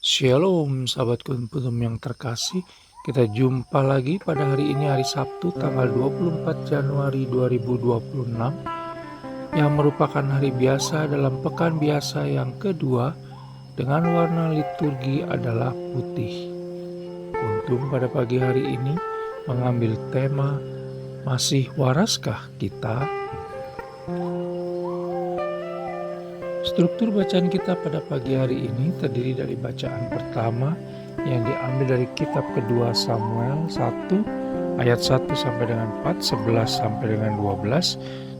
Shalom sahabat Kuntum yang terkasih. Kita jumpa lagi pada hari ini, hari Sabtu tanggal 24 Januari 2026, yang merupakan hari biasa dalam pekan biasa yang kedua dengan warna liturgi adalah putih. Kuntum pada pagi hari ini mengambil tema "Masih waraskah kita?". Struktur bacaan kita pada pagi hari ini terdiri dari bacaan pertama yang diambil dari kitab kedua Samuel 1 ayat 1 sampai dengan 4, 11 sampai dengan 12,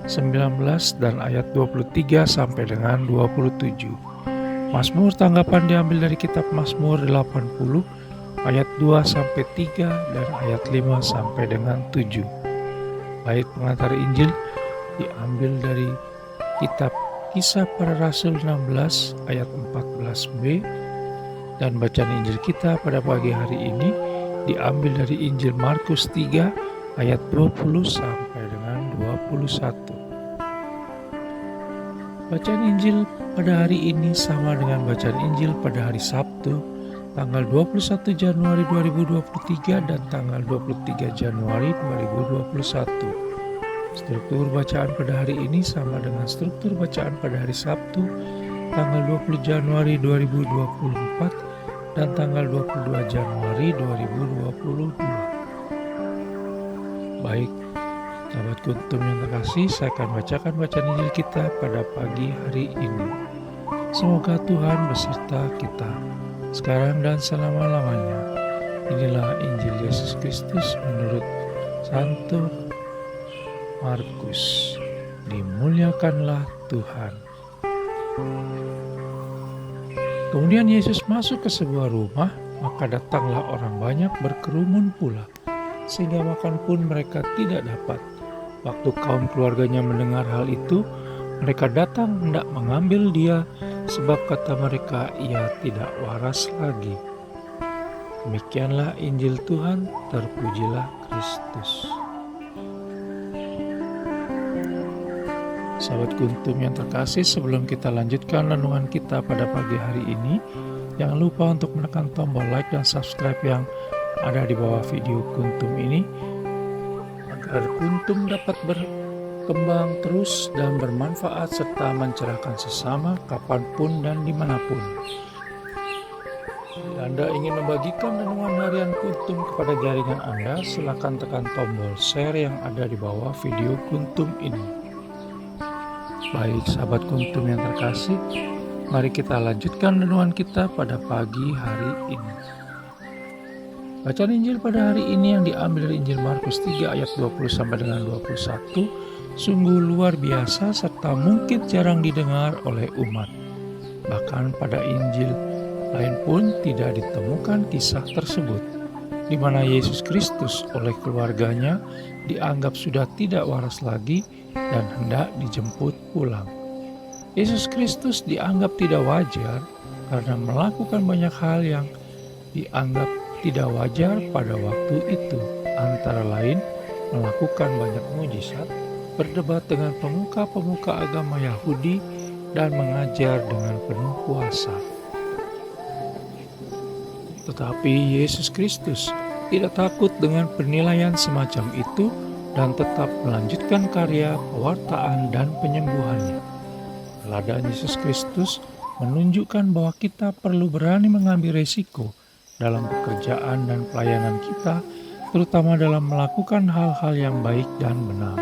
19 dan ayat 23 sampai dengan 27. Mazmur tanggapan diambil dari kitab Mazmur 80 ayat 2 sampai 3 dan ayat 5 sampai dengan 7. Bait pengantar Injil diambil dari kitab Kisah Para Rasul 16 ayat 14b, dan bacaan Injil kita pada pagi hari ini diambil dari Injil Markus 3 ayat 20 sampai dengan 21. Bacaan Injil pada hari ini sama dengan bacaan Injil pada hari Sabtu tanggal 21 Januari 2023 dan tanggal 23 Januari 2021. Struktur bacaan pada hari ini sama dengan struktur bacaan pada hari Sabtu tanggal 20 Januari 2024 dan tanggal 22 Januari 2022. Baik, sahabat Kuntum yang terkasih, saya akan bacakan bacaan Injil kita pada pagi hari ini. Semoga Tuhan beserta kita sekarang dan selama-lamanya. Inilah Injil Yesus Kristus menurut Santo Markus. Dimuliakanlah Tuhan. Kemudian Yesus masuk ke sebuah rumah, maka datanglah orang banyak berkerumun pula, sehingga makan pun mereka tidak dapat. Waktu kaum keluarganya mendengar hal itu, mereka datang hendak mengambil dia, sebab kata mereka, ia tidak waras lagi. Demikianlah Injil Tuhan, terpujilah Kristus. Sahabat Kuntum yang terkasih, sebelum kita lanjutkan renungan kita pada pagi hari ini, jangan lupa untuk menekan tombol like dan subscribe yang ada di bawah video Kuntum ini, agar Kuntum dapat berkembang terus dan bermanfaat serta mencerahkan sesama kapanpun dan dimanapun. Jika Anda ingin membagikan renungan harian Kuntum kepada jaringan Anda, silakan tekan tombol share yang ada di bawah video Kuntum ini. Baik sahabat Kuntum yang terkasih, mari kita lanjutkan renungan kita pada pagi hari ini. Bacaan Injil pada hari ini yang diambil dari Injil Markus 3 ayat 20 sampai dengan 21 sungguh luar biasa serta mungkin jarang didengar oleh umat. Bahkan pada Injil lain pun tidak ditemukan kisah tersebut, di mana Yesus Kristus oleh keluarganya dianggap sudah tidak waras lagi dan hendak dijemput pulang. Yesus Kristus dianggap tidak wajar karena melakukan banyak hal yang dianggap tidak wajar pada waktu itu, antara lain melakukan banyak mujizat, berdebat dengan pemuka-pemuka agama Yahudi, dan mengajar dengan penuh kuasa. Tetapi Yesus Kristus tidak takut dengan penilaian semacam itu dan tetap melanjutkan karya pewartaan dan penyembuhannya. Teladan Yesus Kristus menunjukkan bahwa kita perlu berani mengambil resiko dalam pekerjaan dan pelayanan kita, terutama dalam melakukan hal-hal yang baik dan benar.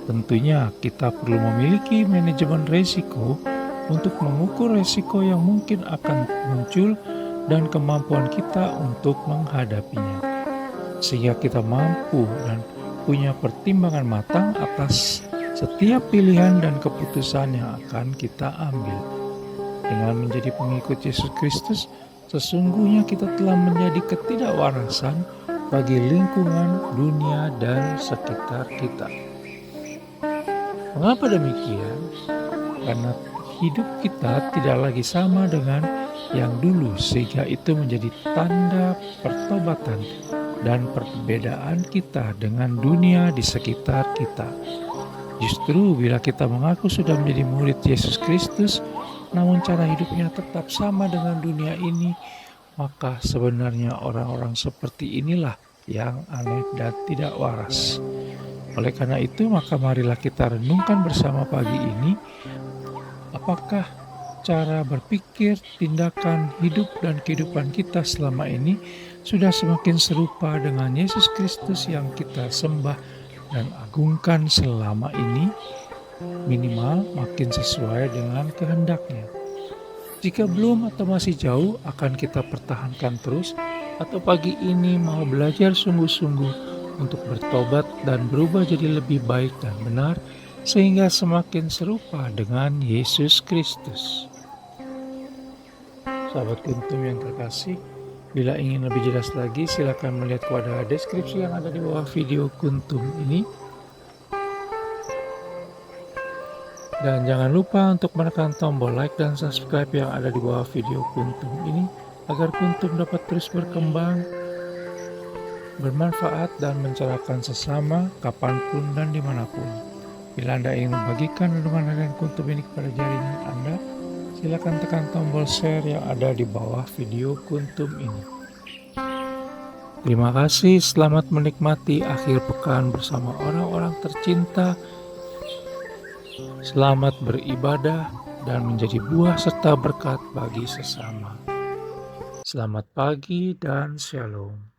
Tentunya kita perlu memiliki manajemen resiko untuk mengukur resiko yang mungkin akan muncul dan kemampuan kita untuk menghadapinya, sehingga kita mampu dan punya pertimbangan matang atas setiap pilihan dan keputusan yang akan kita ambil. Dengan menjadi pengikut Yesus Kristus, sesungguhnya kita telah menjadi ketidakwarasan bagi lingkungan, dunia, dan sekitar kita. Mengapa demikian? Karena hidup kita tidak lagi sama dengan yang dulu, sehingga itu menjadi tanda pertobatan dan perbedaan kita dengan dunia di sekitar kita. Justru bila kita mengaku sudah menjadi murid Yesus Kristus, namun cara hidupnya tetap sama dengan dunia ini, maka sebenarnya orang-orang seperti inilah yang aneh dan tidak waras. Oleh karena itu, maka marilah kita renungkan bersama pagi ini, apakah cara berpikir, tindakan, hidup, dan kehidupan kita selama ini sudah semakin serupa dengan Yesus Kristus yang kita sembah dan agungkan selama ini, minimal makin sesuai dengan kehendaknya. Jika belum atau masih jauh, akan kita pertahankan terus, atau pagi ini mau belajar sungguh-sungguh untuk bertobat dan berubah jadi lebih baik dan benar, sehingga semakin serupa dengan Yesus Kristus. Sahabat Kuntum yang terkasih, bila ingin lebih jelas lagi, silakan melihat kepada deskripsi yang ada di bawah video Kuntum ini. Dan jangan lupa untuk menekan tombol like dan subscribe yang ada di bawah video Kuntum ini, agar Kuntum dapat terus berkembang, bermanfaat, dan mencerahkan sesama kapanpun dan dimanapun. Bila Anda ingin membagikan renungan harian Kuntum ini kepada jaringan Anda, silakan tekan tombol share yang ada di bawah video Kuntum ini. Terima kasih, selamat menikmati akhir pekan bersama orang-orang tercinta. Selamat beribadah dan menjadi buah serta berkat bagi sesama. Selamat pagi dan shalom.